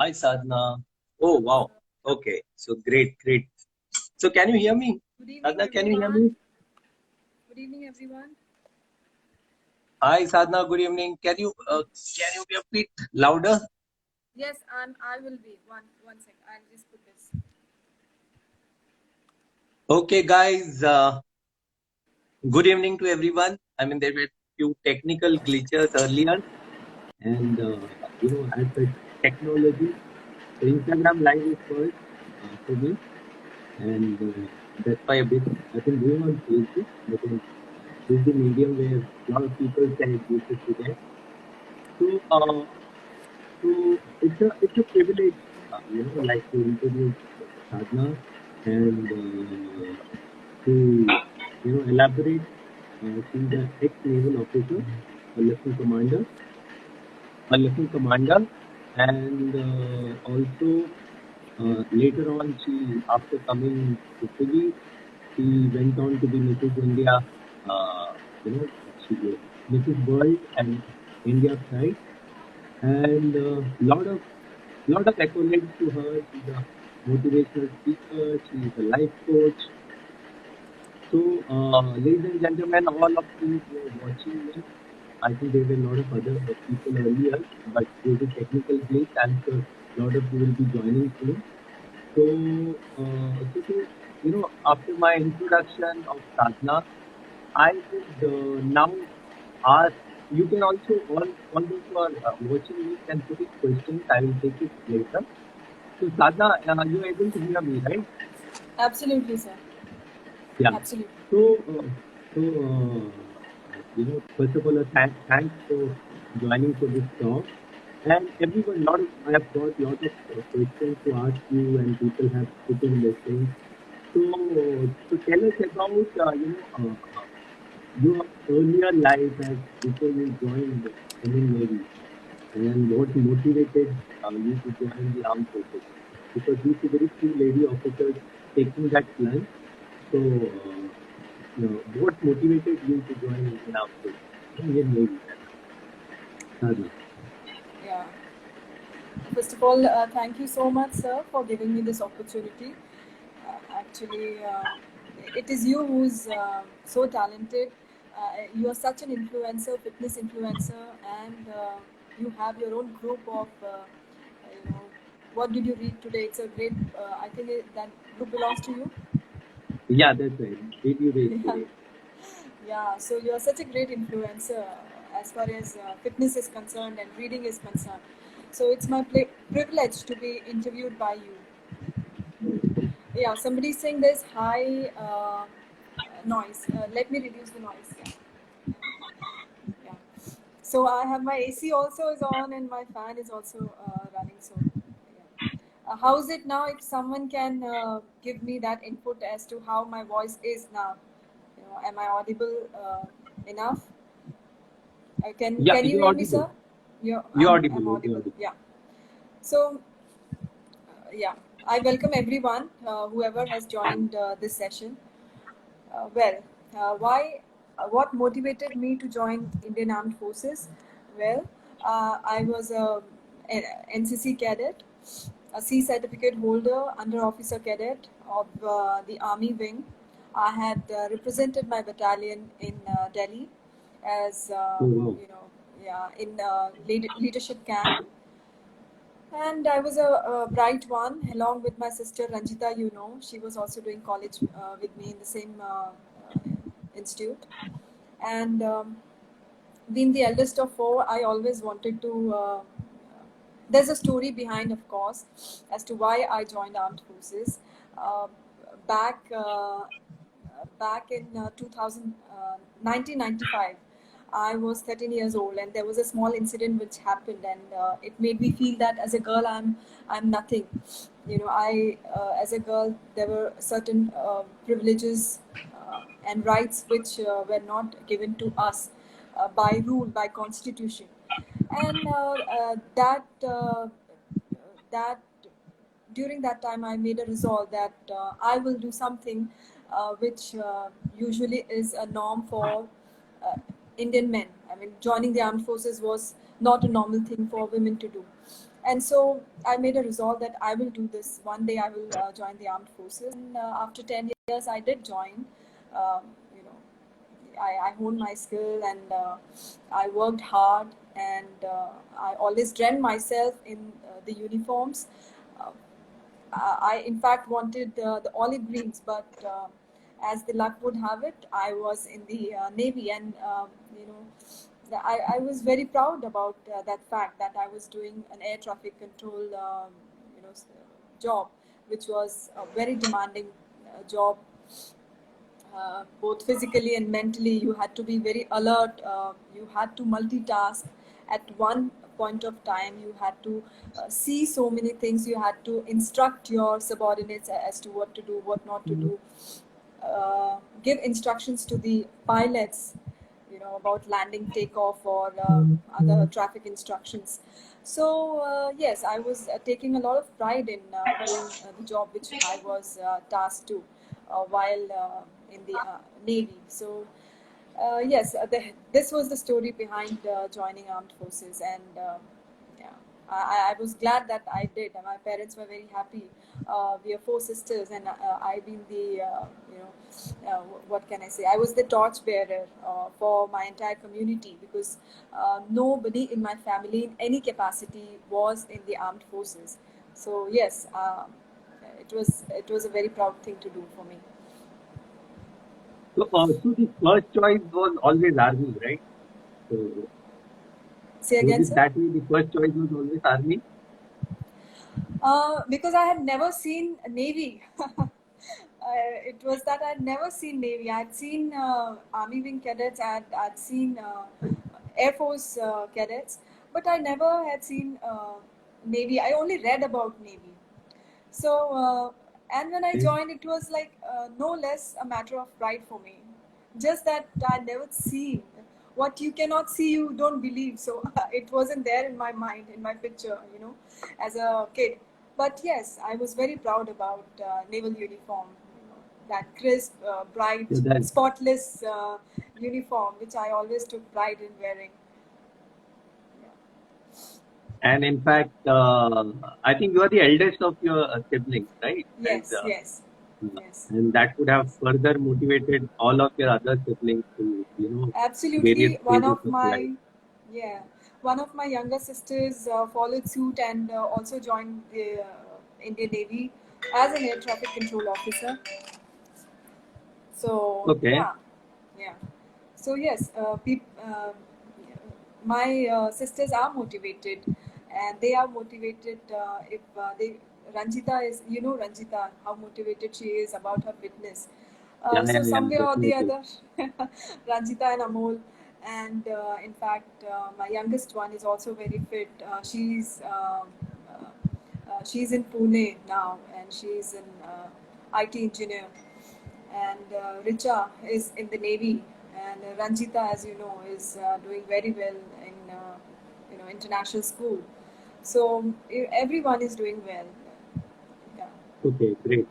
Hi, Sadhna. Oh, wow. Okay. So great, great. So can you hear me? Good evening, Sadhna, can you hear me? everyone. Good evening, everyone. Hi, Sadhna. Good evening. Can you be a bit louder? Yes, I will be. One sec. I'll just put this. Okay, guys. Good evening to everyone. I mean, there were few technical glitches earlier, and as the technology, the Instagram live is first for me, and that's why a bit I've been doing on Facebook, but then this is the medium where a lot of people can use it today. So, it's a privilege, like to introduce Sadhna and to elaborate. She's an ex-naval officer, a lesson commander, and also later on, after coming to police, she went on to be Mrs. India. Uh, you know, she Mrs. World and India Pride, and lot of accolades to her. She's a motivational speaker. She's a life coach. So, ladies and gentlemen, all of you who are watching me, I think there were a lot of other people earlier, but due to technical glitch, I'm sure a lot of you will be joining soon. So, after my introduction of Sadhana, I would now ask. You can also all those who are watching me can put in questions. I will take it later. So Sadhana, you are able to hear me, right? Absolutely, sir. Yeah. Absolutely. So, first of all, thanks for joining for this talk. And everyone, I have got a lot of questions to ask you, and people have put in their things. So tell us about, your earlier life as before you joined the Indian Navy, and what motivated you to join the armed forces? Because we see very few lady officers taking that plunge. So, what motivated you to join Indian Armed Forces, Indian Navy? Sadhana. Yeah. First of all, thank you so much, sir, for giving me this opportunity. Actually, it is you who's so talented. You are such an influencer, fitness influencer, and you have your own group of, what did you read today? It's a great, I think that group belongs to you. Yeah, that's right. Did you raise Yeah. today? Yeah, so you are such a great influencer as far as fitness is concerned and reading is concerned. So it's my privilege to be interviewed by you. Yeah, somebody saying there's high noise. Let me reduce the noise. Yeah, yeah. So I have my AC also is on and my fan is also running. So, yeah. How is it now? If someone can give me that input as to how my voice is now, am I audible enough? Yeah, Can you you're hear me, audible. sir? Yeah, You're audible. I'm You're audible. audible. Yeah. So yeah, I welcome everyone, whoever has joined this session. Well, why? What motivated me to join Indian Armed Forces? Well, I was a NCC cadet, a C certificate holder, under officer cadet of the Army wing. I had represented my battalion in Delhi as Oh, wow. yeah, in leadership camp, and I was a bright one, along with my sister Ranjita. She was also doing college with me in the same institute. And being the eldest of four, I always wanted to. There's a story behind, of course, as to why I joined armed forces. Uh, back back in 1995, I was 13 years old, and there was a small incident which happened, and it made me feel that as a girl, I'm nothing. I as a girl, there were certain privileges and rights which were not given to us by rule, by constitution, and that during that time I made a resolve that I will do something which usually is a norm for uh, Indian men. I mean, joining the armed forces was not a normal thing for women to do. And so I made a resolve that I will do this. One day I will join the armed forces. And after 10 years, I did join. You know, I honed my skill, and I worked hard, and I always dreamt myself in the uniforms. Uh, I in fact wanted the olive greens, but as the luck would have it, I was in the Navy, and you know, I was very proud about that fact that I was doing an air traffic control, you know, job, which was a very demanding job, both physically and mentally. You had to be very alert. You had to multitask at one point of time. You had to see so many things. You had to instruct your subordinates as to what to do, what not to do, give instructions to the pilots, you know, about landing, takeoff, or other traffic instructions. So yes, I was taking a lot of pride in doing the job which I was tasked to while in the Navy. So yes, this was the story behind joining armed forces, and yeah, I was glad that I did, and my parents were very happy. We are four sisters, and I've been the you know, what can I say? I was the torch bearer for my entire community, because nobody in my family in any capacity was in the armed forces. So yes, it was a very proud thing to do for me. So the first choice was always army, right? So Say was again, it sir. that way? The first choice was always army. Because I had never seen Navy. It was that I had never seen Navy. I had seen Army Wing cadets, I'd seen Air Force cadets, but I never had seen Navy. I only read about Navy. So, and when I Okay. joined, it was like no less a matter of pride for me. Just that I never seen what you cannot see, you don't believe. So it wasn't there in my mind, in my picture, you know, as a kid. But yes, I was very proud about naval uniform, you know, that crisp, So bright, that, spotless uniform, which I always took pride in wearing. Yeah. and in fact, I think you are the eldest of your siblings, right? Yes, yes, yes. And that would have further motivated all of your other siblings to, various Absolutely. stages of life. Yeah, one of my younger sisters followed suit and also joined the Indian Navy as an air traffic control officer. So Okay. yeah, yeah. So yes, my sisters are motivated, and they are motivated if they. Ranjita is, you know, Ranjita, how motivated she is about her fitness. Yeah, yeah, So yeah, some way or the definitely. other, Ranjita and Amol, and in fact, my youngest one is also very fit. She's in Pune now, and she's an IT engineer. And Richa is in the Navy, and Ranjita, as you know, is doing very well in you know, international school. So everyone is doing well. Yeah. Okay, great.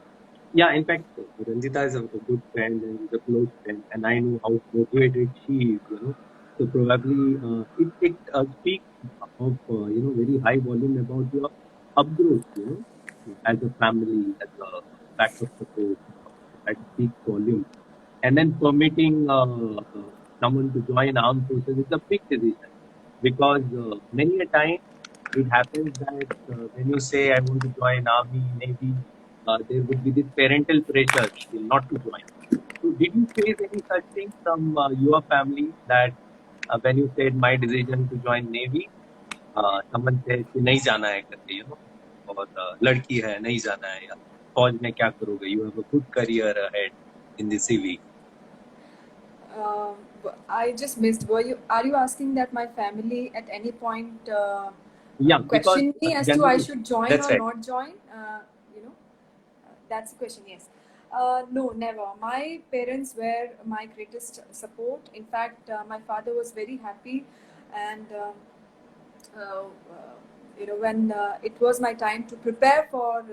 Yeah, in fact, Ranjita is a good friend and is a close friend, and I know how motivated she is. So probably it speaks of very high volume about your upgrowth, as a family, as a backup support. That speaks volume. And then permitting someone to join armed forces is a big decision, because many a time it happens that when you say I want to join army, navy, there would be this parental pressure not to join. So did you face any such thing from your family, that when you said my decision to join navy, someone said कि नहीं जाना है करके, और लड़की है नहीं जाना है, या फौज में क्या करोगे, you have a good career ahead in the CV. Um, I just missed. Are you asking that my family at any point Yeah, because questioned me as to I generally, should join that's or right. not join? You know, that's the question. Yes. No, never. My parents were my greatest support. In fact, my father was very happy, and uh, you know, when it was my time to prepare for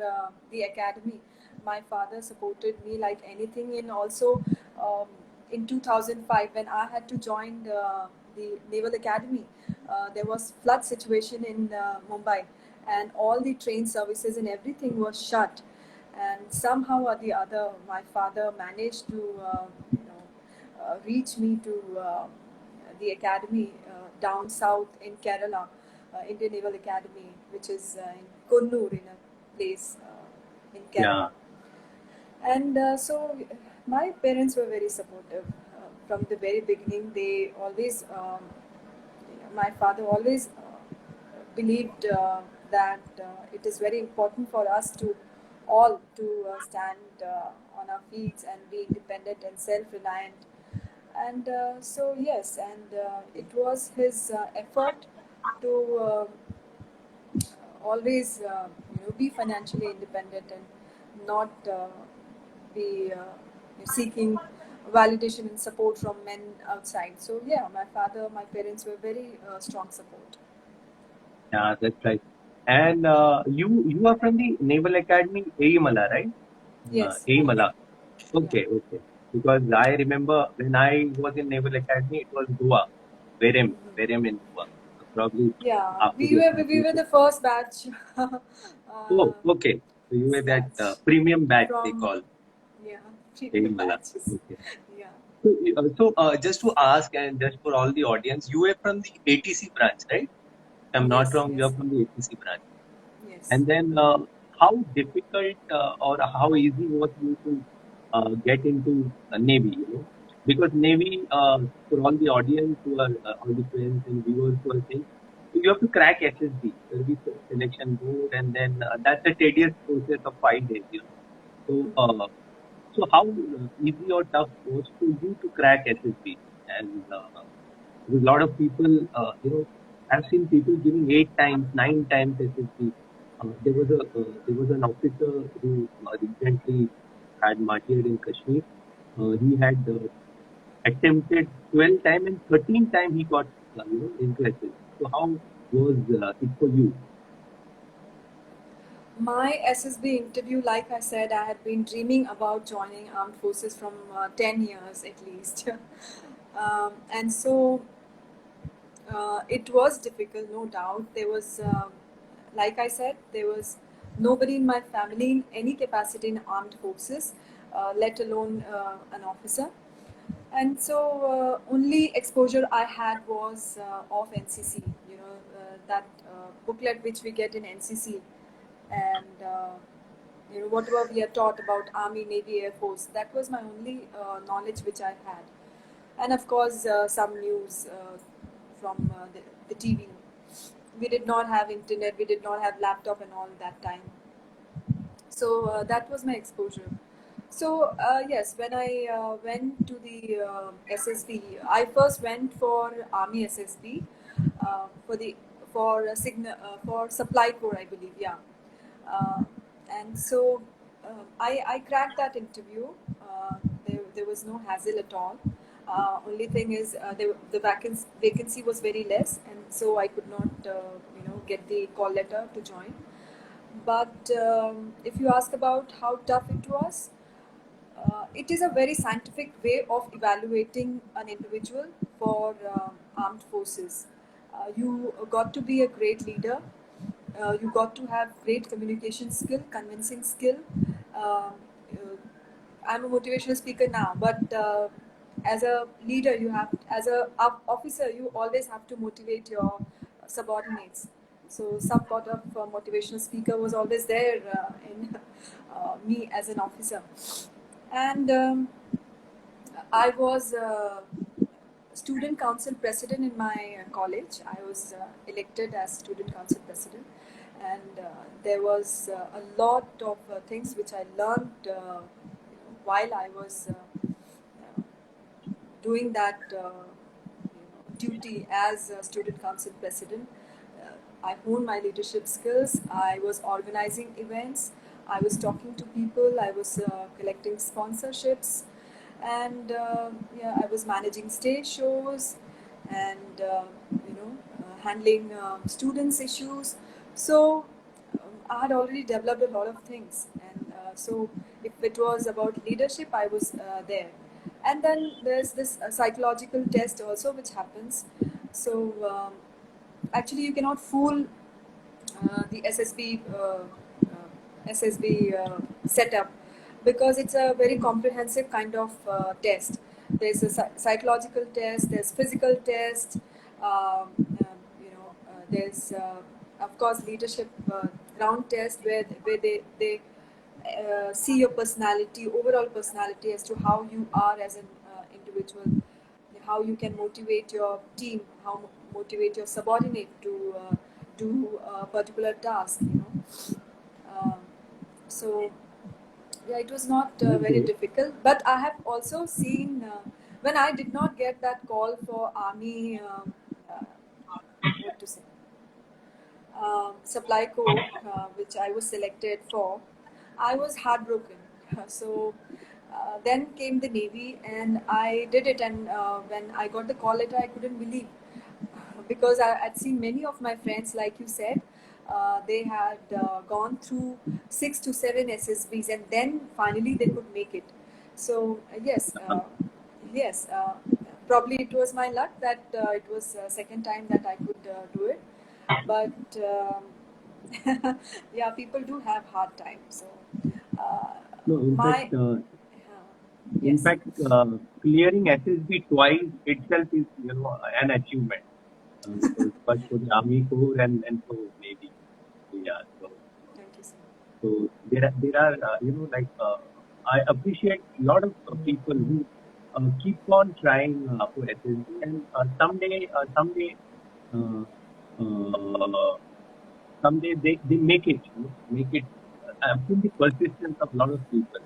the academy, my father supported me like anything. And also, um, in 2005, when I had to join the Naval Academy, there was flood situation in Mumbai, and all the train services and everything was shut. And somehow or the other, my father managed to reach me to the academy down south in Kerala, Indian Naval Academy, which is in Konnur, in a place in Kerala. Yeah. And so my parents were very supportive from the very beginning. They always, my father always believed that it is very important for us to all to stand on our feet and be independent and self-reliant. And so yes, and it was his effort to always be financially independent and not be seeking validation and support from men outside. So yeah, my father, my parents were very strong support. Yeah, that's right. And you are from the Naval Academy, Eimala, right? Yes. Eimala. Yeah. Okay, okay. Because I remember when I was in Naval Academy, it was Goa, Verem in Goa. Probably Yeah, after the we were the first batch Oh, okay. So you were first that batch premium batch they from, call yeah, premium Eimala. batches. Okay. Yeah. So, just to ask and just for all the audience, you were from the ATC branch, right? If I'm not Yes, wrong, you're yes, from the ATC branch. yes. And then, how difficult or how easy was you to get into Navy? Because Navy, for all the audience who are all the friends and viewers who are saying, you have to crack SSB, Service Selection Board, and then that's a tedious process of 5 days. So, so how easy or tough was for you to crack SSB? And a lot of people, I've seen people giving 8 times, 9 times SSB. There was an officer who recently had martyred in Kashmir. He had attempted 12 times and 13 times he got into SSB. So how was it for you? My SSB interview, like I said, I had been dreaming about joining armed forces from 10 years at least. And so it was difficult, no doubt. There was, like I said, there was nobody in my family in any capacity in armed forces, let alone an officer. And so only exposure I had was of NCC, that booklet which we get in NCC, and whatever we are taught about Army, Navy, Air Force. That was my only knowledge which I had, and of course some news from the TV. We did not have internet, we did not have laptop and all that time. So that was my exposure. So yes, when I went to the SSB, I first went for Army SSB for the for Supply Corps, I believe. Yeah, uh, and so I cracked that interview. There was no hassle at all. Only thing is the vacancy was very less, and so I could not get the call letter to join. But if you ask about how tough it was, it is a very scientific way of evaluating an individual for armed forces. You got to be a great leader. You got to have great communication skill, convincing skill. I'm a motivational speaker now, but as a leader, as a officer, you always have to motivate your subordinates. So some sort of motivational speaker was always there in me as an officer. And I was student council president in my college. I was elected as student council president, and there was a lot of things which I learned while I was doing that duty as a student council president. I honed my leadership skills. I was organizing events. I was talking to people. I was collecting sponsorships, and yeah, I was managing stage shows, and handling students' issues. So I had already developed a lot of things, and so if it was about leadership, I was there. And then there's this psychological test also which happens. So actually, you cannot fool the SSB setup, because it's a very comprehensive kind of test. There's a psychological test, there's physical test, there's of course leadership ground test where they see your personality, overall personality, as to how you are as an individual, how you can motivate your team, how motivate your subordinate to do a particular task. Um, so yeah, it was not very Okay. difficult. But I have also seen when I did not get that call for army, what to say, supply corps, which I was selected for, I was heartbroken. So then came the Navy, and I did it. And when I got the call letter, I couldn't believe, because I'd seen many of my friends, like you said, they had gone through 6 to 7 SSBs, and then finally they could make it. So yes, probably it was my luck that it was second time that I could do it. But yeah, people do have hard time. So uh, No, in my fact, in yes, fact, clearing SSB twice itself is, an achievement. Because first for the Army Corps and for Navy. Yeah. thank you, sir. So there are I appreciate a lot of people who keep on trying for SSB, and uh, uh, someday they make it. Make it. I've seen the persistence of a lot of people.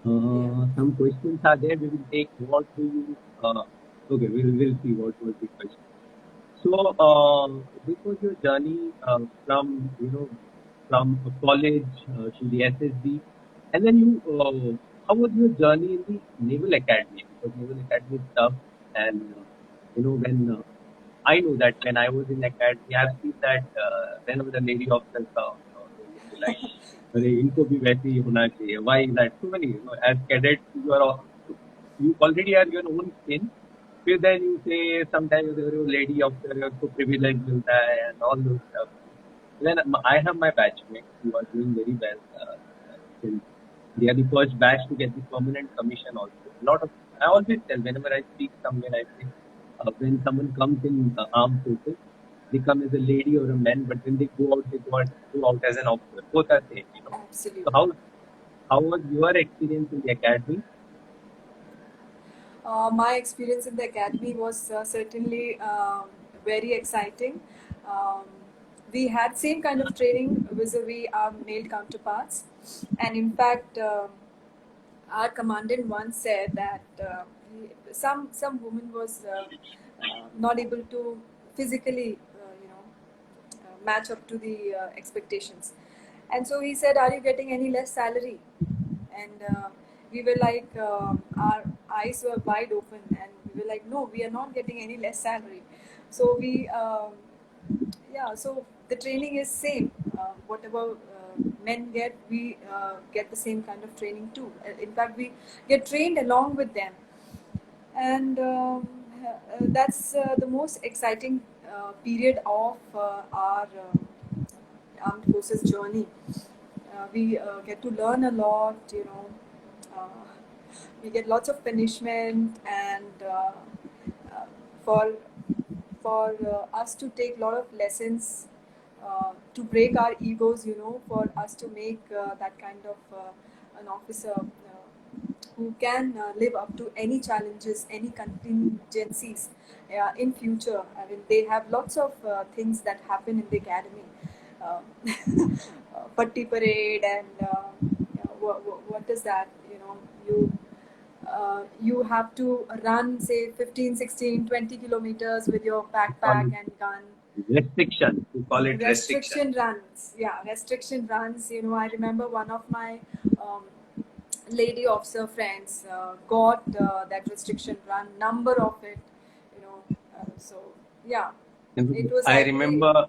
Yeah. Some questions are there. We will take what do you. Okay, we'll see what was the question. So, this was your journey from from college to the SSB, and then how was your journey in the Naval Academy? Because Naval Academy is tough, and when I know that when I was in academy, I've seen that whenever the lady officers come, they would be like, "अरे इनको भी वैसे ही होना चाहिए." Why is that? So many, as cadets, you already are your own skin. फिर then you say sometimes there is a lady officer को privilege मिलता है and all those stuff. Then I have my batchmates who are doing very well. Since they are the first batch to get the permanent commission also. I always tell whenever I speak somewhere, I say when someone comes in armed forces, they come as a lady or a man, but when they go out as an officer. Both are same. So Absolutely. how was your experience in the academy? My experience in the academy was certainly very exciting. Um, we had same kind of training vis-a-vis our male counterparts, and in fact, our commandant once said that some woman was not able to physically, match up to the expectations, and so he said, "Are you getting any less salary?" And we were like, our eyes were wide open, and we were like, "No, we are not getting any less salary." So yeah, so the training is same. Whatever men get, we get the same kind of training too. In fact, we get trained along with them, and that's the most exciting period of our armed forces journey. We get to learn a lot, uh, we get lots of punishment, and uh, for us to take a lot of lessons, to break our egos, for us to make that kind of an officer who can live up to any challenges, any contingencies in future. I mean, they have lots of things that happen in the academy. Uh, Patti parade, and what is that? You have to run, say, 15, 16, 20 kilometers with your Call backpack it and gun. restriction. We call it restriction. Restriction runs, yeah, restriction runs. I remember one of my um, lady officer friends got that restriction run number of it. So yeah, it was I actually. remember.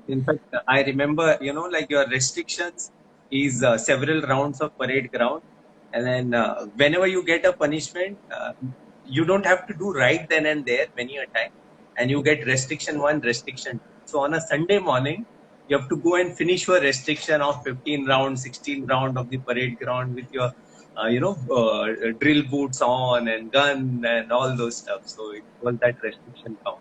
In fact, I remember, like your restrictions is several rounds of parade ground, and then whenever you get a punishment, you don't have to do right then and there many a time. and you get restriction 1, restriction 2. So on a Sunday morning, you have to go and finish your restriction of 15 round, 16 round of the parade ground with your, drill boots on and gun and all those stuff. So it was that restriction count.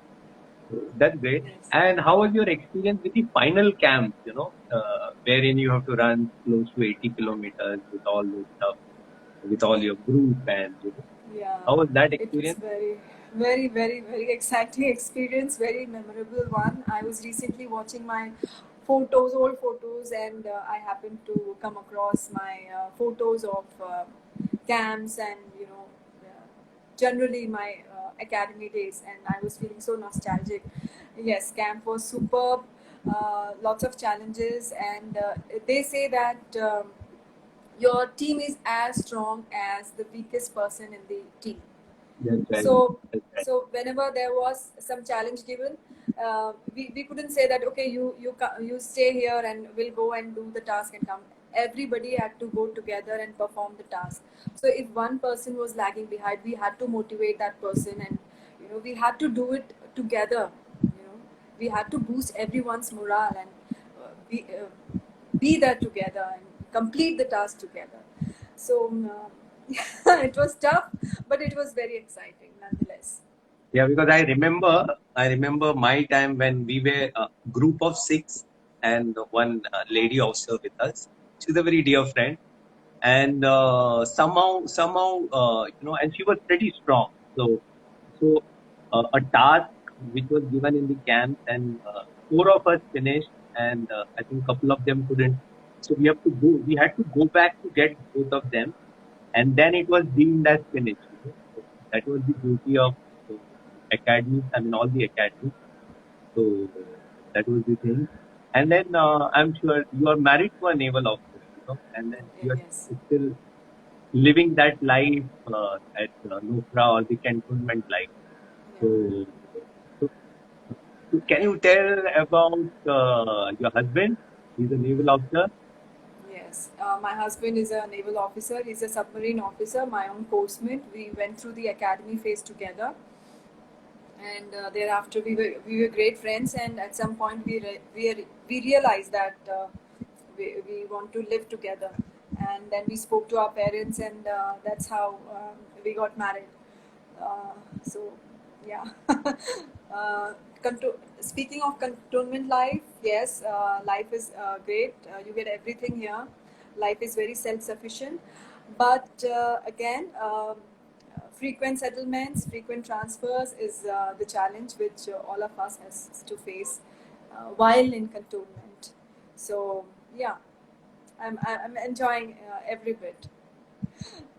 So that's great. Yes. And how was your experience with the final camp, wherein you have to run close to 80 kilometers with all those stuff, with all your group and, Yeah. how was that It was experience? very exciting experience, very memorable one. I was recently watching my old photos, and I happened to come across my photos of camps and generally my academy days, and I was feeling so nostalgic. Yes, camp was superb. Lots of challenges, and they say that your team is as strong as the weakest person in the team. That's right. So, That's right. so whenever there was some challenge given, we couldn't say that okay, you stay here and we'll go and do the task and come. Everybody had to go together and perform the task. So if one person was lagging behind, we had to motivate that person, and we had to do it together. We had to boost everyone's morale and be there together and complete the task together. So it was tough, but it was very exciting nonetheless. Yeah, because I remember my time when we were a group of 6 and one lady also with us. She's a very dear friend, and somehow, and she was pretty strong. So a task which was given in the camp, and 4 of us finished, and I think a couple of them couldn't. So we had to go back to get both of them, and then it was deemed as finished. So that was the beauty of academies. I mean, all the academies. So that was the thing. And then I'm sure you are married to a naval officer, and then you are Yes. still living that life at Nufra or the cantonment life. So, so can you tell about your husband? He's a naval officer. Yes, my husband is a naval officer. He's a submarine officer, my own coursemate. We went through the academy phase together, and thereafter we were great friends. And at some point we realized that we want to live together, and then we spoke to our parents, and that's how we got married. So yeah. Speaking of cantonment life, yes, life is great. You get everything here. Life is very self-sufficient, but again, frequent settlements, frequent transfers is the challenge which all of us has to face while in cantonment. So yeah, I'm enjoying every bit.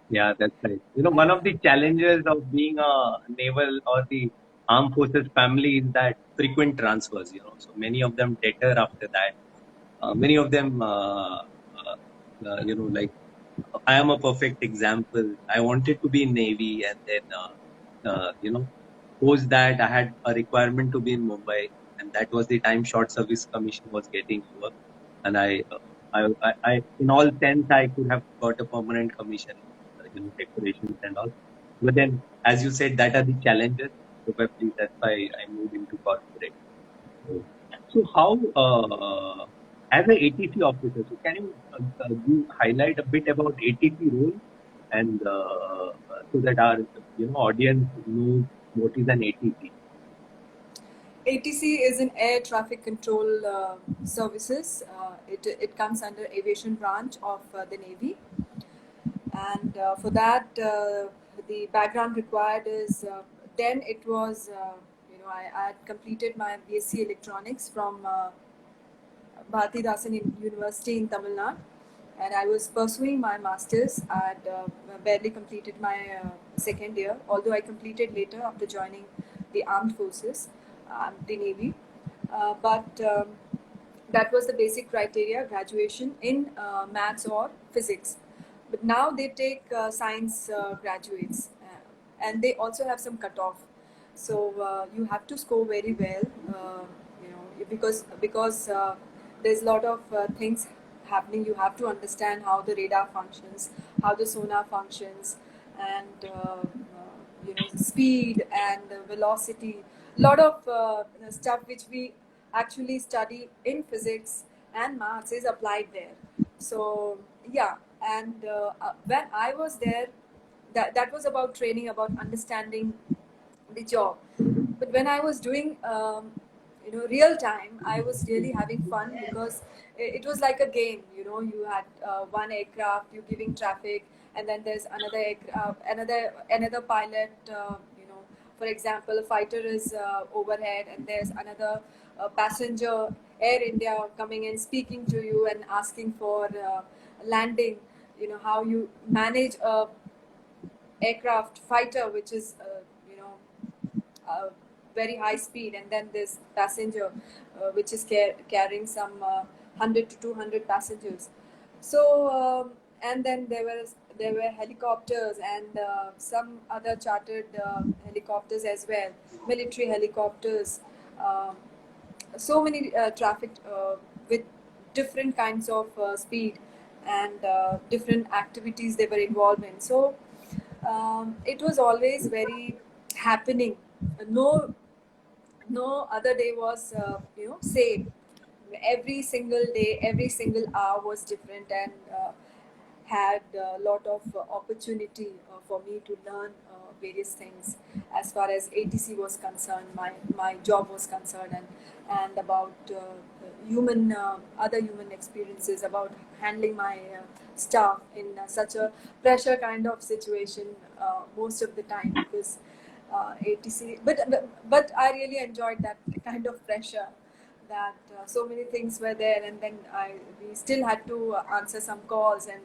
Yeah, that's right. One of the challenges of being a naval or the armed forces family is that frequent transfers. So many of them deter after that. Many of them, like I am a perfect example. I wanted to be in Navy, and then, post that I had a requirement to be in Mumbai, and that was the time Short Service Commission was getting over, and in all sense, I could have got a permanent commission, decorations and all. But then, as you said, that are the challenges. Probably that's why I moved into corporate. So how, as an ATC officer, so can you highlight a bit about ATC role, and so that our audience knows what is an ATC? ATC is an air traffic control services. It comes under aviation branch of the Navy, and for that the background required is then it was I had completed my BSc Electronics from Bharatidasan University in Tamil Nadu, and I was pursuing my masters. I had barely completed my second year, although I completed later after joining the armed forces, the Navy. But that was the basic criteria: graduation in maths or physics. But now they take science graduates, and they also have some cutoff. So you have to score very well, because there's a lot of things happening. You have to understand how the radar functions, how the sonar functions, and speed and velocity. lot of stuff which we actually study in physics and maths is applied there. So yeah, and when I was there, that was about training, about understanding the job. But when I was doing real time, I was really having fun because it was like a game. You had one aircraft, you giving traffic, and then there's another another pilot. For example, a fighter is overhead, and there's another passenger, Air India, coming and speaking to you and asking for landing. How you manage a aircraft fighter, which is very high speed, and then this passenger, which is carrying some 100 to 200 passengers. So and then there were helicopters and some other chartered helicopters as well, military helicopters. Um so many traffic with different kinds of speed and different activities they were involved in. So it was always very happening. No other day was same. Every single day, every single hour was different, and had a lot of opportunity for me to learn various things as far as ATC was concerned, my job was concerned, and about human other human experiences, about handling my staff in such a pressure kind of situation most of the time, because ATC. But I really enjoyed that kind of pressure. That so many things were there, and then we still had to answer some calls and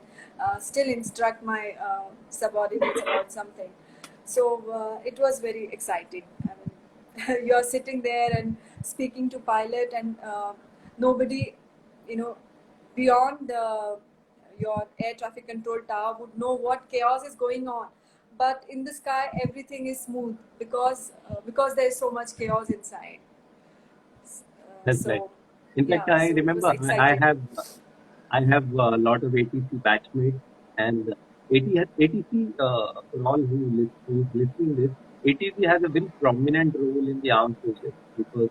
still instruct my subordinates about something. So it was very exciting. I mean, you're sitting there and speaking to pilot, and nobody, you know, beyond your air traffic control tower would know what chaos is going on. But in the sky, everything is smooth because there is so much chaos inside. That's right. So In fact, yeah, I so it was remember exciting. I have a lot of ATC batchmates, and ATC for all who is listening this, ATC has a very prominent role in the armed forces because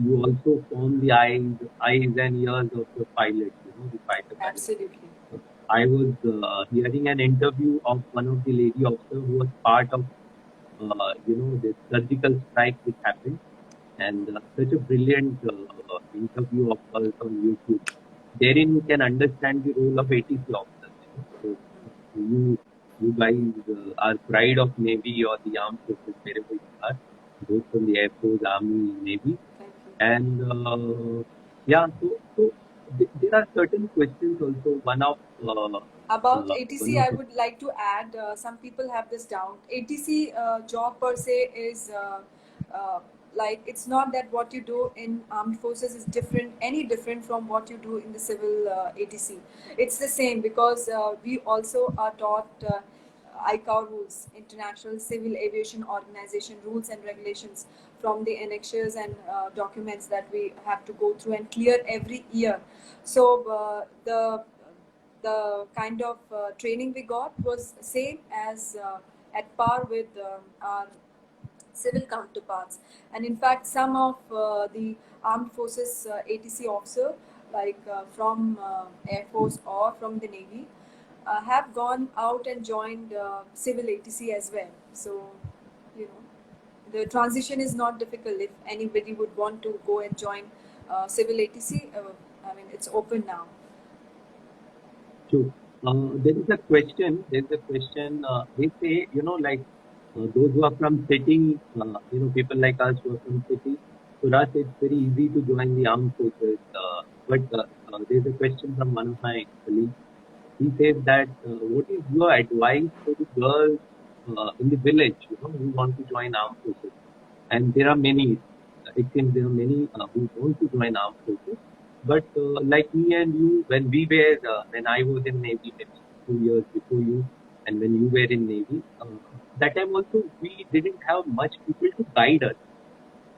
you also form the eyes and ears of the pilot, the fighter pilot. Absolutely. I was hearing an interview of one of the lady officer who was part of the surgical strike which happened, and such a brilliant interview of hers on YouTube. Therein you can understand the role of ATC officers. So you guys are pride of Navy or the armed forces wherever you are, both from the Air Force, Army, Navy, Thank you. and yeah. So there are certain questions also. About One ATC, of I would like to add, some people have this doubt. ATC job per se is uh, like, it's not that what you do in armed forces is any different from what you do in the civil ATC. It's the same, because we also are taught ICAO rules, International Civil Aviation Organization rules and regulations, from the annexures and documents that we have to go through and clear every year. So the kind of training we got was same as at par with our civil counterparts. And in fact, some of the armed forces ATC officer, like from Air Force or from the Navy, have gone out and joined civil ATC as well. So, you know, the transition is not difficult. If anybody would want to go and join civil ATC, I mean, it's open now. True. There is a question. There's a question. They say, like those who are from city, people like us who are from city, for us it's very easy to join the armed forces. But there's a question from one of my colleagues. He says that what is your advice to the girls in the village, who want to join armed forces? And there are many. It seems there are many who want to join armed forces. But like me and you, when I was in Navy, maybe 2 years before you, and when you were in Navy, that time also we didn't have much people to guide us.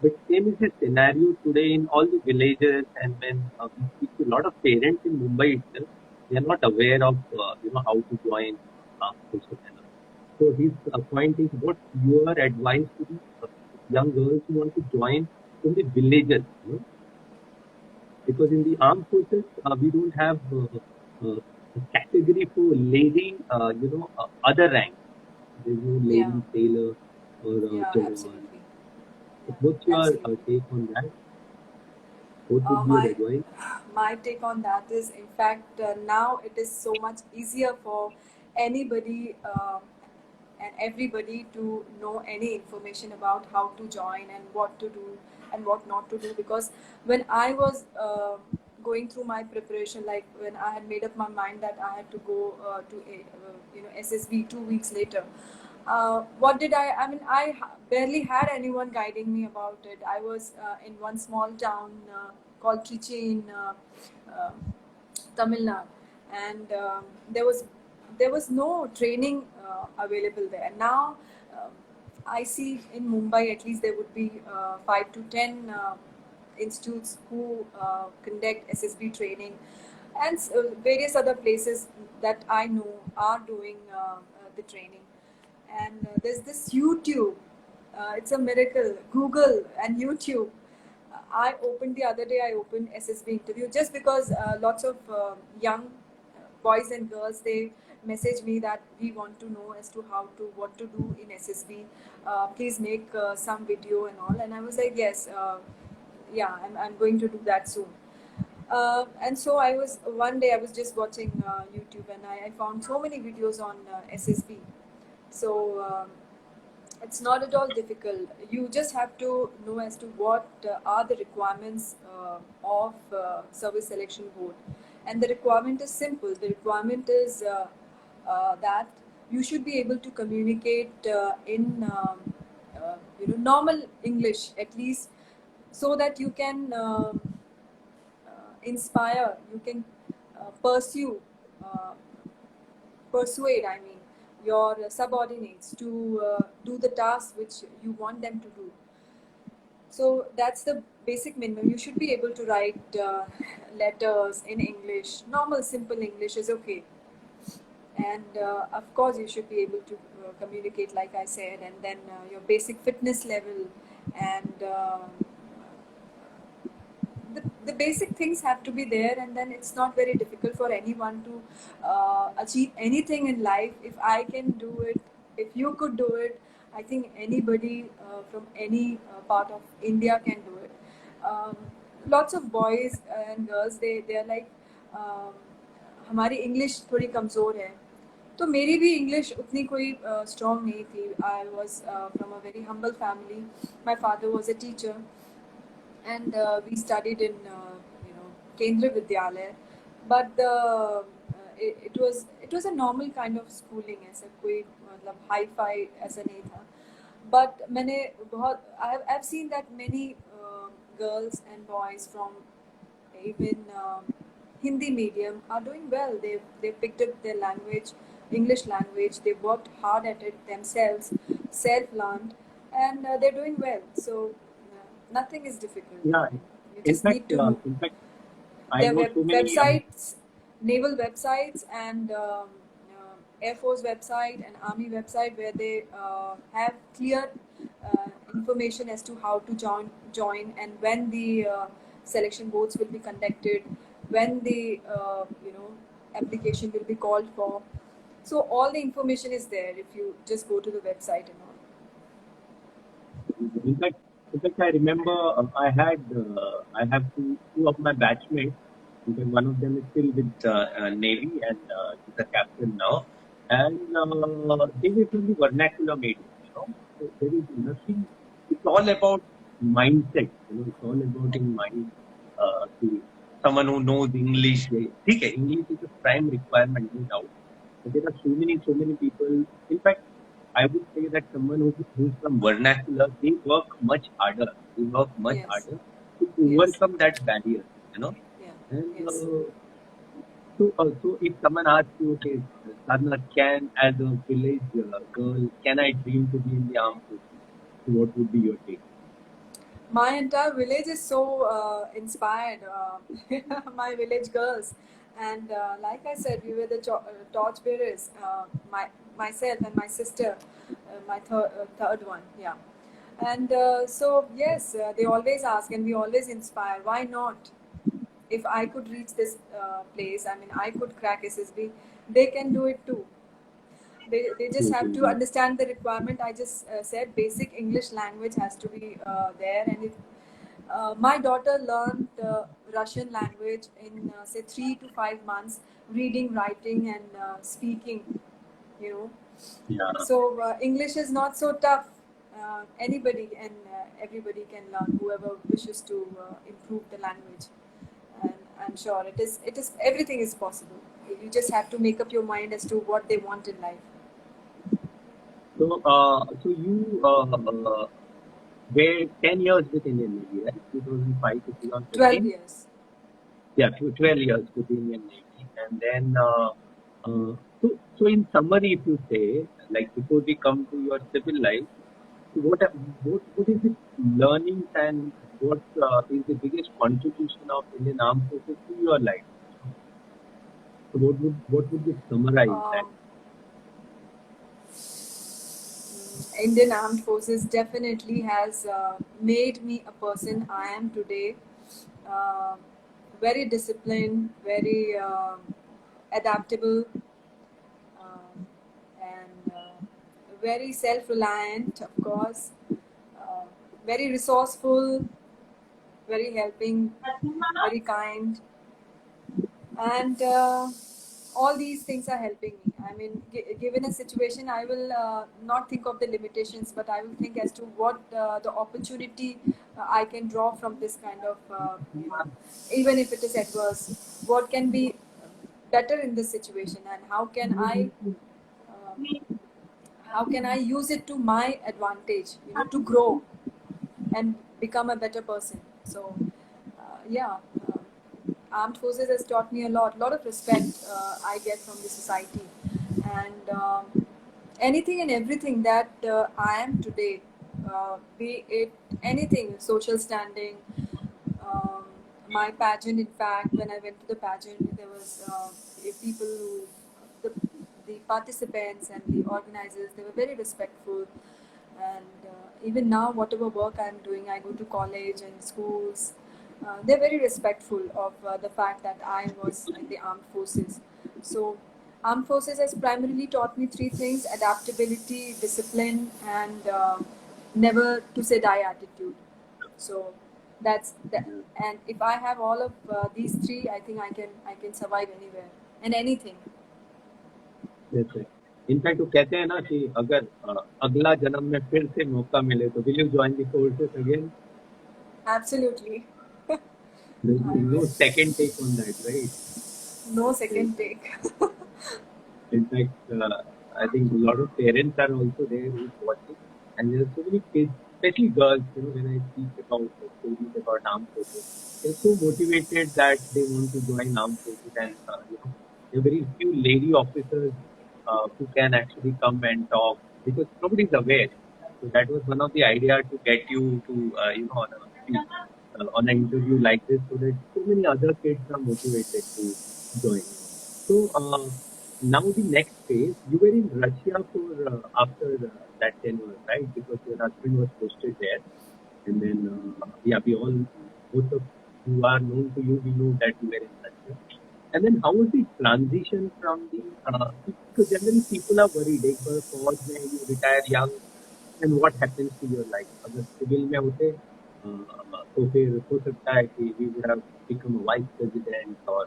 But same is the scenario today in all the villages, and when we speak to a lot of parents in Mumbai itself, they are not aware of how to join armed forces. So his point is, what's your advice to the young girls who want to join in the villages, because in the armed forces we don't have a category for lady, other rank. There's no Yeah, lady sailor or yeah, Jawan. absolutely. What's Yeah, your absolutely. take on that? What would be your My advice? my take on that is, in fact, now it is so much easier for anybody and everybody to know any information about how to join and what to do and what not to do. Because when I was going through my preparation, like when I had made up my mind that I had to go to SSB 2 weeks later, what did I mean, barely had anyone guiding me about it. I was in one small town called Trichy in uh, Tamil Nadu, and there was no training available there. Now, uh, I see in Mumbai at least there would be 5 to 10 institutes who conduct SSB training, and various other places that I know are doing the training. And there's this YouTube. It's a miracle. Google and YouTube. I opened the other day. I opened SSB interview just because lots of young boys and girls, they message me that we want to know as to how to what to do in SSB. Please make some video and all. And I was like, yes, yeah, I'm going to do that soon. And so I was one day I was just watching YouTube, and I found so many videos on SSB. So it's not at all difficult. You just have to know as to what are the requirements of service selection board, and the requirement is simple. The requirement is that you should be able to communicate in normal English at least, so that you can inspire, you can pursue, uh, persuade, I mean, your subordinates to do the tasks which you want them to do. So that's the basic minimum. You should be able to write letters in English. Normal, simple English is okay. And of course, you should be able to communicate, like I said, and then your basic fitness level, and the basic things have to be there, and then it's not very difficult for anyone to achieve anything in life. If I can do it, if you could do it, I think anybody from any part of India can do it. um, Lots of boys and girls, they are like, um, हमारी English थोड़ी कमज़ोर है, तो मेरी भी English उतनी कोई strong नहीं थी. I was from a very humble family. My father was a teacher, and we studied in Kendra Vidyalaya, but it was a normal kind of schooling. ऐसा कोई मतलब हाई फाई ऐसा नहीं था. But मैंने बहुत I've seen that many girls and boys from even Hindi medium are doing well. They've picked up their language, English language. They worked hard at it themselves, self-learned, and they're doing well. So nothing is difficult. Yeah, You just need to. in fact, I There know are so many. websites, naval websites, and Air Force website and Army website, where they have clear information as to how to join, and when the selection boards will be conducted, when the application will be called for. So all the information is there if you just go to the website and all. In fact, I remember I have two of my batchmates. In fact, one of them is still with Navy, and he's a captain now. And they were from the vernacular medium. So there is nothing. It's all about mindset. It's all about in mind. Someone who knows English. Okay, English is a prime requirement, no doubt. But there are so many people. In fact, I would say that someone who's from vernacular, they work much harder. They work much Yes. harder to Yes. overcome that barrier. Yeah. And Yes. so if someone asks you, okay, Sadhana, as a village girl, can I dream to be in the armed forces? So what would be your take? My entire village is so inspired. My village girls, and like I said, we were the torch bearers. Myself and my sister, my third one. Yeah. And so, yes, they always ask and we always inspire. Why not? If I could reach this place, I mean, I could crack SSB, they can do it too. They just have to understand the requirement. I just said basic English language has to be there. And if my daughter learned Russian language in say 3 to 5 months, reading, writing, and speaking, you know. Yeah. So English is not so tough. Anybody and everybody can learn. Whoever wishes to improve the language, and I'm sure it is. It is everything is possible. You just have to make up your mind as to what they want in life. So you were 10 years with Indian Navy, right? 2005 to 2015. 12 years. Yeah, 12 years with the Indian Navy. And then, so in summary, if you say, like before we come to your civil life, what is the learnings and what is the biggest contribution of Indian Armed Forces to your life? So what would you summarize that? Indian Armed Forces definitely has made me a person I am today. Very disciplined, very adaptable, and very self-reliant, of course. Very resourceful, very helping, very kind, and all these things are helping me. I mean, given a situation, I will not think of the limitations, but I will think as to what the opportunity I can draw from this kind of, even if it is adverse, what can be better in this situation, and how can I use it to my advantage, to grow and become a better person. So, yeah. Armed Forces has taught me a lot of respect I get from the society, and anything and everything that I am today, be it anything, social standing, um, my pageant. In fact, when I went to the pageant, there was people who, the, the participants and the organizers, they were very respectful. And even now, whatever work I'm doing, I go to college and schools. They're very respectful of the fact that I was in the armed forces. So, armed forces has primarily taught me three things: adaptability, discipline, and never to say die attitude. So, that's that. And if I have all of these three, I think I can survive anywhere and anything. In fact वो कहते हैं ना कि अगर अगला जन्म में फिर से मौका मिले तो will you join the forces again? Absolutely. There's no second take on that, right? No second take. In fact, I think a lot of parents are also there who's watching, and there are so many kids, especially girls. When I speak about stories about armed forces, they're so motivated that they want to join armed forces, and there are very few lady officers who can actually come and talk because nobody's aware. So that was one of the idea to get you to on an interview like this, so that so many other kids are motivated to join. So now the next phase, you were in Russia for after that tenure, right? Because your husband was posted there, and then we all, both of who are known to you, we know that you were in Russia. And then how was the transition from the? Because generally people are worried. एक बार फौज में you retire young, and what happens to your life? अगर civil में होते तो फिर हो सकता है कि we would have become a vice president or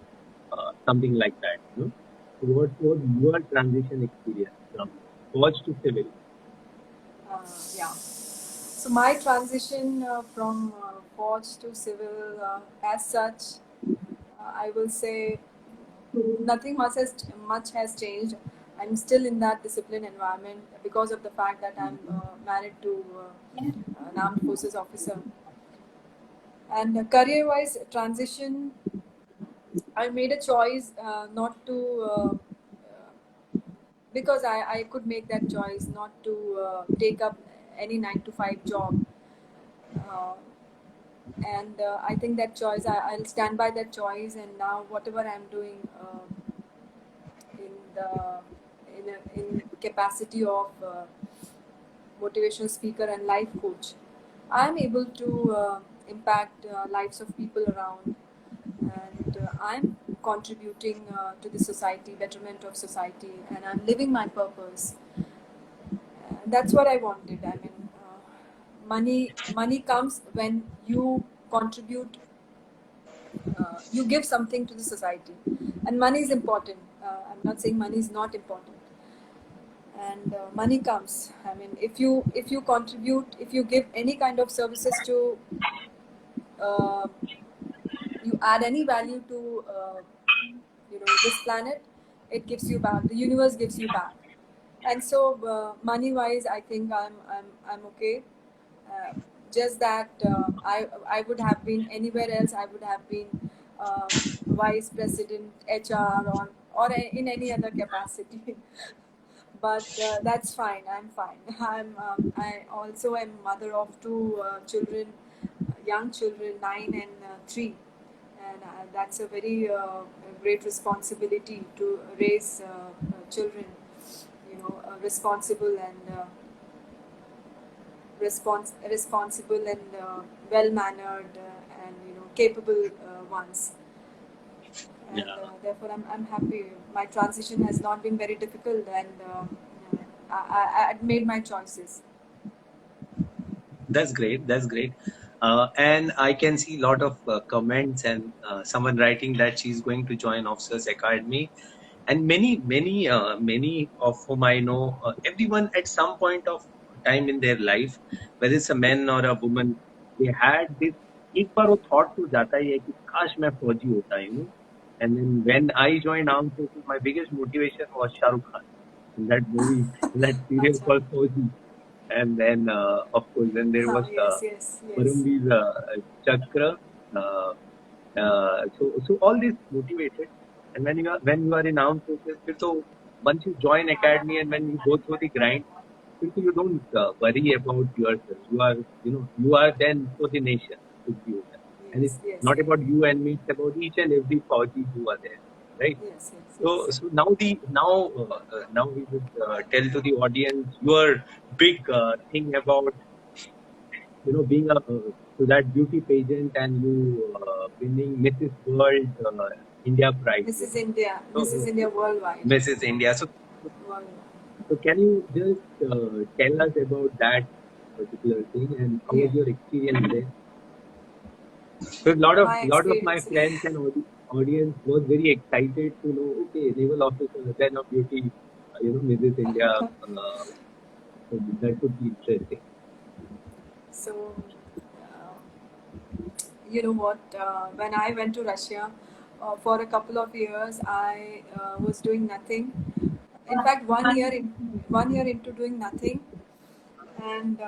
something like that. So what was your transition experience from Fauj to civil? Yeah. So my transition from Fauj to civil, as such, I will say nothing much has changed. I'm still in that disciplined environment because of the fact that I'm married to an armed forces officer. And career-wise transition, I made a choice not to, because I could make that choice not to take up any 9 to 5 job. And I think that choice, I'll stand by that choice. And now whatever I'm doing in capacity of motivational speaker and life coach, I'm able to impact lives of people around, and I'm contributing to the society, betterment of society, and I'm living my purpose. That's what I wanted. I mean, money comes when you contribute, you give something to the society, and money is important. I'm not saying money is not important, and money comes. I mean, if you contribute, if you give any kind of services to, uh, you add any value to, this planet, it gives you back. The universe gives you back. And so, money wise, I think I'm okay. uh, just that I would have been anywhere else. I would have been vice president, HR, or in any other capacity. But that's fine. I'm fine. I also am mother of two children, young children, 9 and 3, and that's a very great responsibility to raise children, responsible and responsible and well mannered, and capable ones. And Yeah. therefore, I'm happy. My transition has not been very difficult, and I made my choices. That's great. That's great. And I can see a lot of comments and someone writing that she's going to join Officers Academy. And many of whom I know, everyone at some point of time in their life, whether it's a man or a woman, they had this. एक बार वो thought तो जाता ही है कि काश मैं फौजी होता, And then when I joined armed forces, my biggest motivation was Shah Rukh Khan in that movie, in that serial Acha. called Fauji. And then, of course, then there was Yes, yes, yes. Paramveer Chakra. Uh, so all this motivated. And when you are in armed forces, फिर तो once you join academy and when you go through the grind, फिर तो you don't worry about yourself. You are then for the nation. कुछ भी होता है. And it's Yes, yes, not about you and me. It's about each and every Fauji who are there, right? yes, yes, So, yes. so now we would tell to the audience your big thing about being to that beauty pageant and you winning Mrs. World India prize. Mrs. India, So, Mrs. India worldwide. Mrs. India. Worldwide. So can you just tell us about that particular thing and how was Yeah. your experience there? So My lot of my experience. friends and audience was very excited to know. Okay, naval officer, then of beauty, Mrs. India. So that could be interesting. So, you know what? When I went to Russia for a couple of years, I was doing nothing. In fact, 1 year into doing nothing, and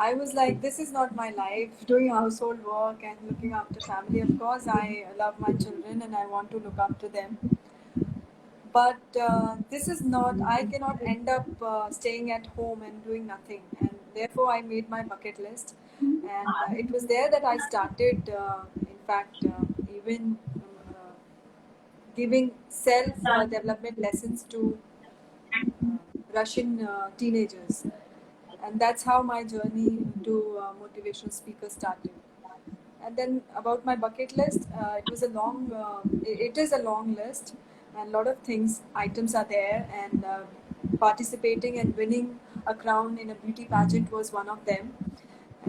I was like, "This is not my life." Doing household work and looking after family. Of course, I love my children and I want to look after them. But this is not. I cannot end up staying at home and doing nothing. And therefore, I made my bucket list, and it was there that I started. In fact, even giving self development lessons to Russian teenagers, and that's how my journey to motivational speaker started. And then about my bucket list, it was a long. It is a long list, and a lot of things, items are there, and participating and winning a crown in a beauty pageant was one of them.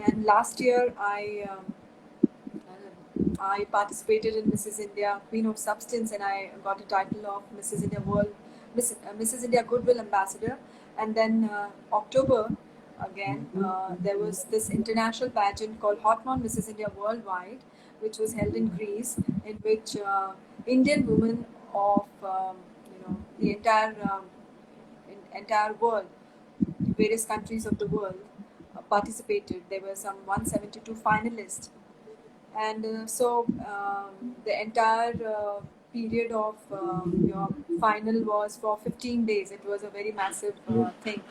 And last year, I participated in Mrs. India, Queen of Substance, and I got a title of Mrs. India World, Mrs. India Goodwill Ambassador. And then October, again, there was this international pageant called Hotmon Mrs. India Worldwide, which was held in Greece, in which Indian women of the entire world, various countries of the world, participated. There were some 172 finalists, and the entire period of your final was for 15 days. It was a very massive thing,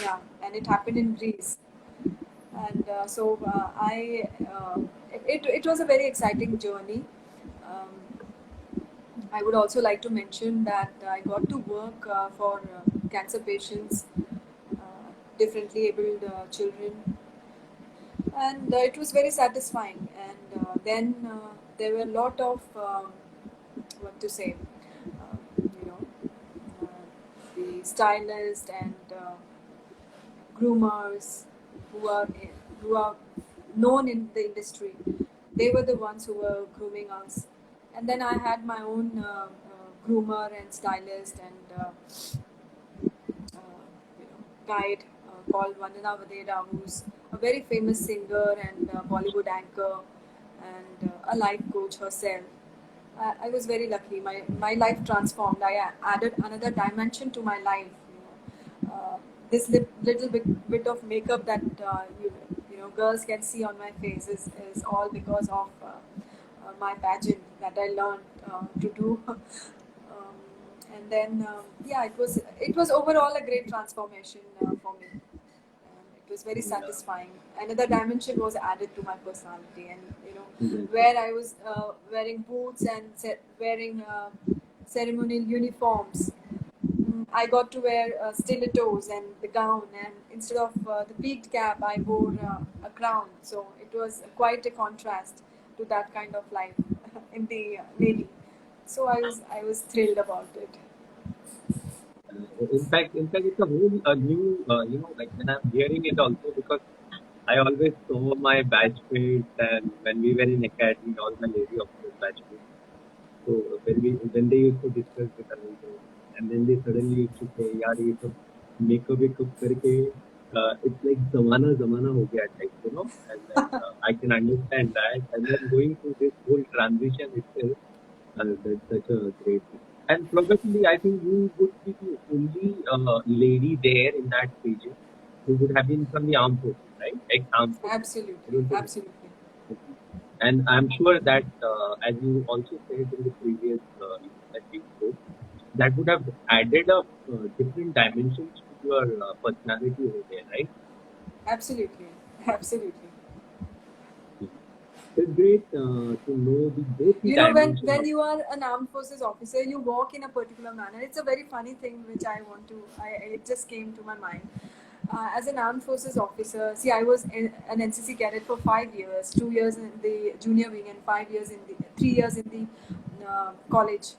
yeah, and it happened in Greece. And it was a very exciting journey. um, I would also like to mention that I got to work for cancer patients differently abled children, and it was very satisfying. And then there were a lot of what to say, the stylists and groomers who are who are known in the industry. They were the ones who were grooming us, and then I had my own groomer and stylist and guide called Vandana Vadera, who's a very famous singer and Bollywood anchor and a life coach herself. I was very lucky. My life transformed. I added another dimension to my life. This little bit of makeup that girls can see on my face is all because of my pageant that I learned to do. And then yeah, it was overall a great transformation for me. And it was very satisfying. Another dimension was added to my personality, and where I was wearing boots and wearing ceremonial uniforms. I got to wear stilettos and the gown, and instead of the peaked cap, I wore a crown. So it was quite a contrast to that kind of life in the Navy. So I was thrilled about it. In fact, it's a whole new, like when I'm hearing it also, because I always saw my batchmates, and when we were in academy, all my lady officers batchmates. So when they used to discuss with us, and then they suddenly used to say, "यार ये सब makeup करके, it's like zamana हो गया type, and then I can understand that, and then going through this whole transition itself, that's such a great thing. And probably, I think you would be the only lady there in that region who would have been from the armed forces, right? Ex-armed forces. Absolutely, absolutely. And I'm sure that, as you also said in the previous that we spoke, that would have added up different dimensions to your personality over there, right? Absolutely, absolutely. It's great to know both the When dimensions. you are an armed forces officer, you walk in a particular manner. It's a very funny thing which it just came to my mind. As an armed forces officer, see, I was an NCC cadet for 5 years, 2 years in the junior wing and 5 years in the 3 years in the college,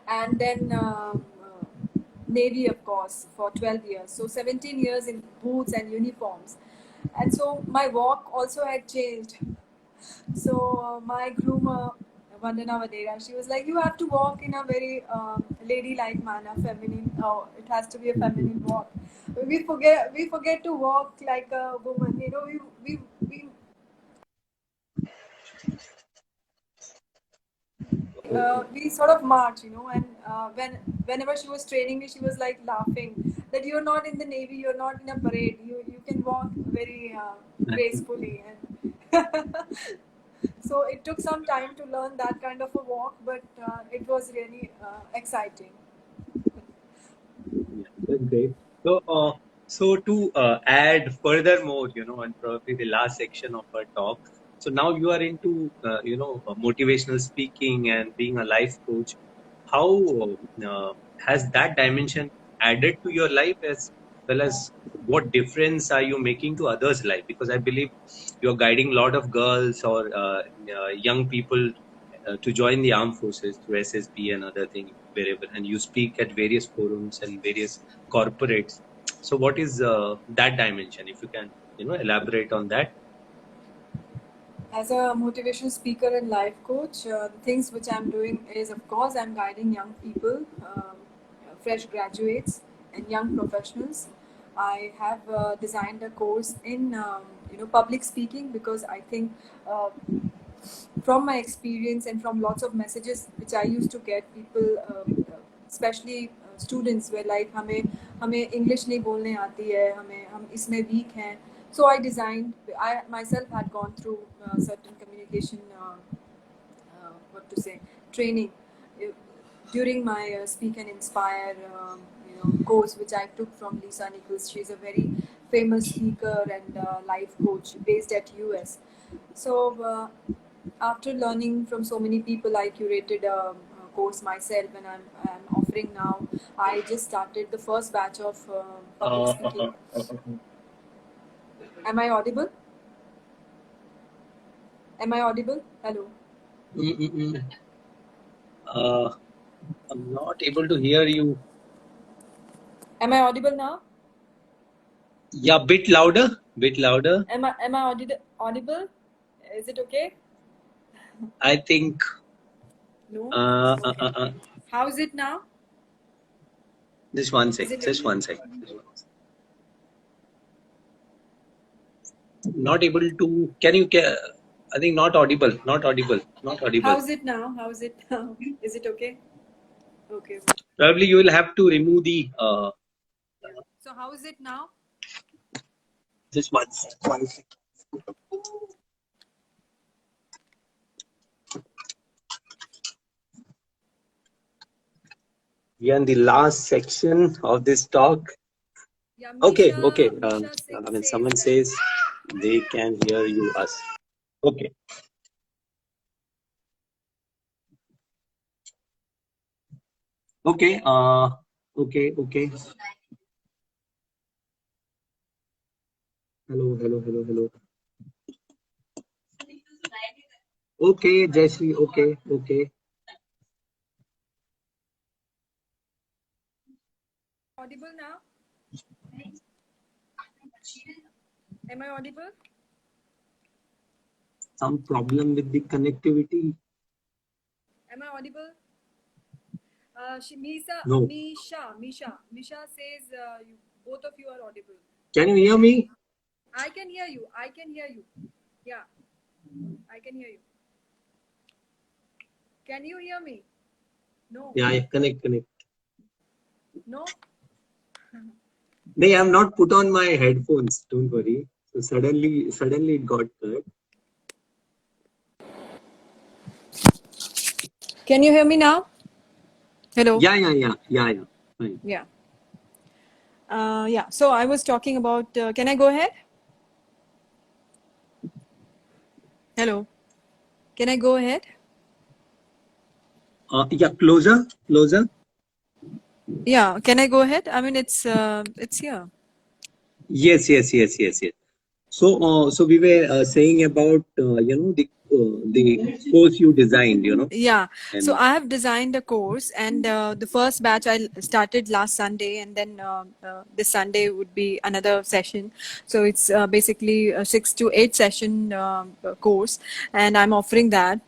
and then Navy, of course, for 12 years. So 17 years in boots and uniforms, and so my walk also had changed. So my groomer, Vandana Vadera, she was like, "You have to walk in a very ladylike manner, feminine. Oh, it has to be a feminine walk. We forget to walk like a woman. We sort of march, and whenever she was training me, she was like laughing that you're not in the Navy, you're not in a parade. You can walk very gracefully." And so it took some time to learn that kind of a walk, but it was really exciting. Yeah, that's great. So to add furthermore, and probably the last section of our talk. So now you are into, motivational speaking and being a life coach. How has that dimension added to your life, as well as what difference are you making to others' life? Because I believe you're guiding a lot of girls or young people to join the armed forces through SSB and other things, wherever, and you speak at various forums and various corporates. So what is that dimension? If you can, elaborate on that. As a motivational speaker and life coach, the things which I'm doing is, of course, I'm guiding young people, fresh graduates, and young professionals. I have designed a course in public speaking, because I think from my experience and from lots of messages which I used to get, people, especially students, were like, हमें English नहीं बोलने आती है, हम इसमें weak हैं. So I myself had gone through certain communication, training during my Speak and Inspire, course, which I took from Lisa Nichols. She's a very famous speaker and life coach based at US. So after learning from so many people, I curated a course myself, and I'm offering now. I just started the first batch of public speaking. Am I audible? Am I audible? Hello. I'm not able to hear you. Am I audible now? Yeah, bit louder. Bit louder. Am I audible? Is it okay? I think. No. Okay. How is it now? Just one Is sec. it Just okay? one sec. Not able to. Can you? I think not audible. Not audible. Not audible. How is it now? How is it now? Is it okay? Okay. Probably you will have to remove the. So how is it now? Just one sec. One sec. We are in the last section of this talk. Yeah, Okay. Misha, Okay. Misha When says someone that- says they can hear you, us. Okay. Okay. Okay. Okay. Hello. Hello. Hello. Hello. Okay, Jayashree. Okay. Okay. audible now? Am I audible? Some problem with the connectivity? Am I audible? No. Misha says both of you are audible. Can you hear me? I can hear you. I can hear you. Yeah, I can hear you. Can you hear me? No. Yeah, connect. No. No, I'm not put on my headphones. Don't worry. So suddenly it got cut. Can you hear me now? Hello. Yeah. Fine. Yeah. Yeah. So I was talking about. Can I go ahead? Hello. Can I go ahead? Yeah, closer. Yeah. Can I go ahead? I mean, it's here. Yes. So we were saying about the course you designed. Yeah. So And I have designed a course, and the first batch I started last Sunday, and then this Sunday would be another session. So it's basically a 6 to 8 session course, and I'm offering that.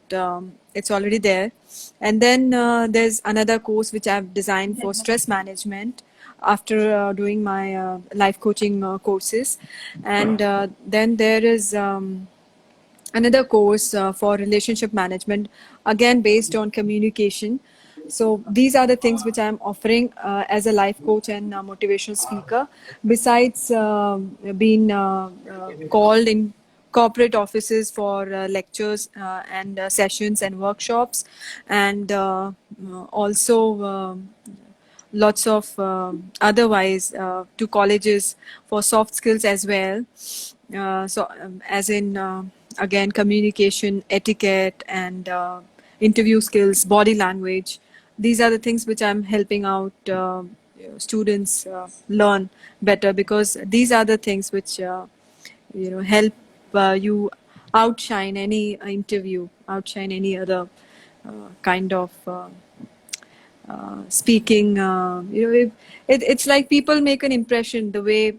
It's already there. And then there's another course which I've designed for stress management after doing my life coaching courses. And then there is another course for relationship management, again based on communication. So these are the things which I'm offering as a life coach and motivational speaker, besides being called in corporate offices for lectures and sessions and workshops, and also lots of otherwise to colleges for soft skills as well. As in again communication, etiquette, and interview skills, body language. These are the things which I'm helping out students learn better, because these are the things which help you outshine any interview, outshine any other kind of speaking. It's like people make an impression the way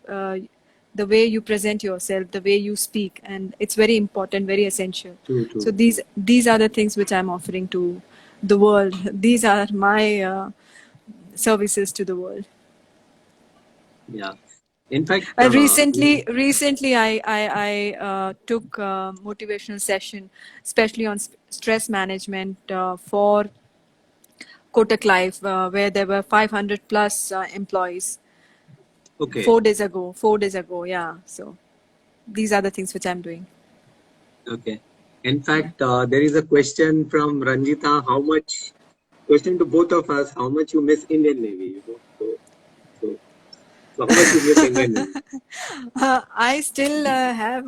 you present yourself, the way you speak, and it's very important, very essential. True. So these are the things which I'm offering to the world. These are my services to the world. Yeah. In fact, Recently, I took a motivational session, especially on stress management for Kotak Life, where there were 500 plus employees. Okay. 4 days ago, yeah. So these are the things which I'm doing. Okay. In fact, there is a question from Ranjita. Question to both of us, how much you miss Indian Navy, So how much you miss Indian Navy? I still have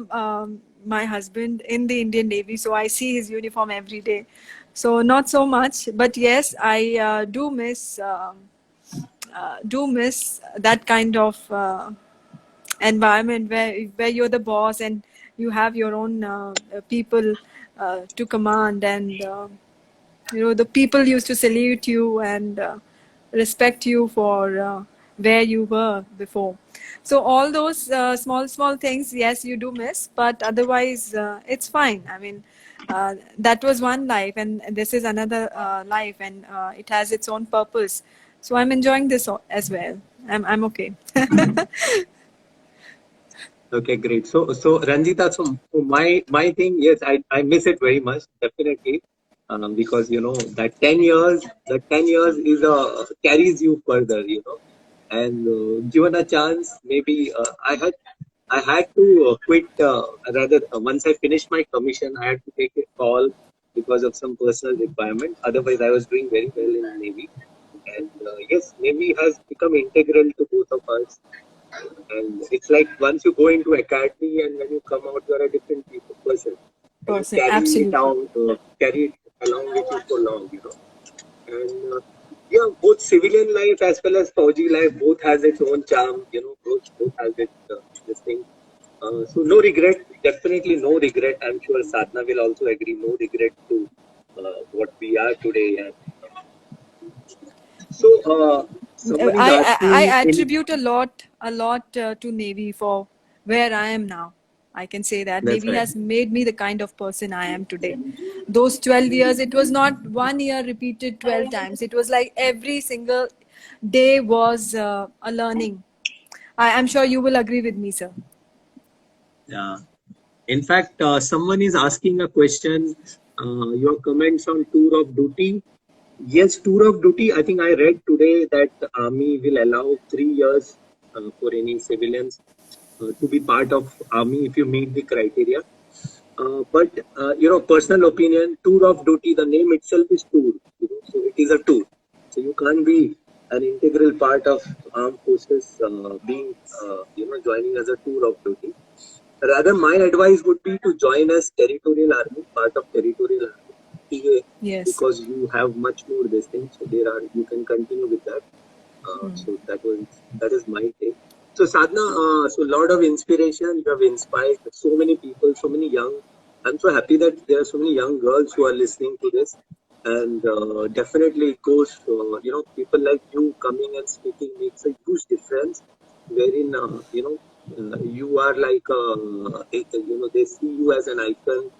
my husband in the Indian Navy, so I see his uniform every day. So not so much, but yes, I do miss that kind of environment where you're the boss and you have your own people to command, and the people used to salute you and respect you for where you were before. So all those small things, yes, you do miss, but otherwise it's fine. I mean, that was one life, and this is another life, and it has its own purpose. So I'm enjoying this as well. I'm okay. Okay, great. So Ranjita, so my thing, yes, I miss it very much, definitely, because that 10 years is carries you further, and given a chance, maybe I had to quit. Rather, once I finished my commission, I had to take a call because of some personal requirement. Otherwise, I was doing very well in Navy, and yes, Navy has become integral to both of us. And it's like once you go into academy and when you come out, you're a different person. And you Person, carry it absolutely. out, carry it along with you for long. And yeah, both civilian life as well as Fauji life, both has its own charm, both has its this thing. So no regret, definitely no regret. I'm sure Sadhna will also agree, no regret to what we are today. And so someone is asking I in, attribute a lot to Navy for where I am now. I can say that that's Navy right. has made me the kind of person I am today. Those 12 years, it was not one year repeated 12 times. It was like every single day was a learning. I'm sure you will agree with me, sir. Yeah. In fact, someone is asking a question. Your comments on tour of duty. Yes, tour of duty. I think I read today that the army will allow 3 years for any civilians to be part of army if you meet the criteria. But personal opinion, tour of duty. The name itself is tour. So it is a tour. So you can't be an integral part of armed forces being joining as a tour of duty. Rather, my advice would be to join as territorial army, part of territorial army, TA, Yes. because you have much more this thing. So you can continue with that. So that is my take. So Sadhna, so a lot of inspiration. You have inspired so many people, so many young. I'm so happy that there are so many young girls who are listening to this, and definitely it goes. People like you coming and speaking makes a huge difference. Wherein you are like they see you as an icon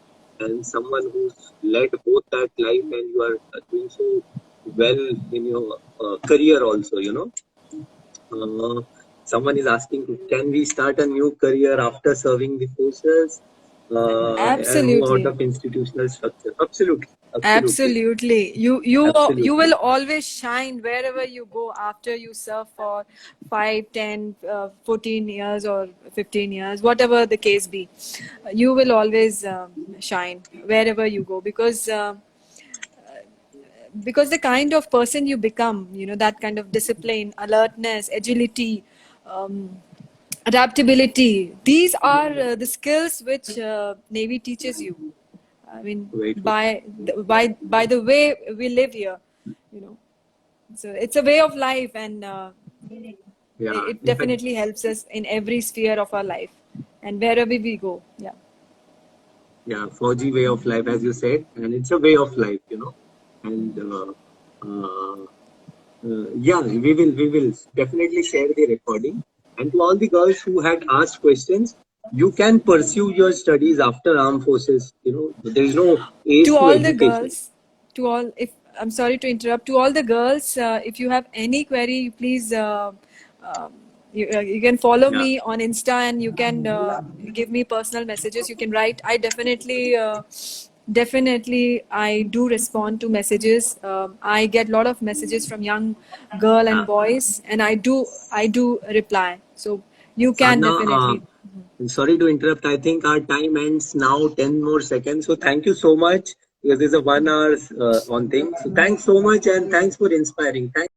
and someone who's led both that life, and you are doing so well in your career also. Uh, Someone is asking, can we start a new career after serving the forces and move out Absolutely. of institutional structure? Absolutely, absolutely, Absolutely. You absolutely. will always shine wherever you go after you serve for 5, 10, 14 years or 15 years, whatever the case be. You will always shine wherever you go, because the kind of person you become, that kind of discipline, alertness, agility, um, adaptability, these are the skills which Navy teaches you. I mean, Very true. by the way we live here, you know. So it's a way of life, and Yeah. it In fact, definitely helps us in every sphere of our life, and wherever we go. Yeah. yeah, 4G way of life, as you said, and it's a way of life. And uh, yeah, we will definitely share the recording. And to all the girls who had asked questions, you can pursue your studies after armed forces. There is no age To to all the education. girls, to all, if I'm sorry to interrupt, to all the girls, if you have any query, please um, you can follow Yeah. me on Insta, and you can give me personal messages. You can write. I definitely I do respond to messages. I get a lot of messages from young girl and Yeah. boys, and I do reply. So you can Sadhna, definitely. sorry to interrupt. I think our time ends now, 10 more seconds. So thank you so much because there's a 1 hour on thing. So thanks so much and thanks for inspiring. Thank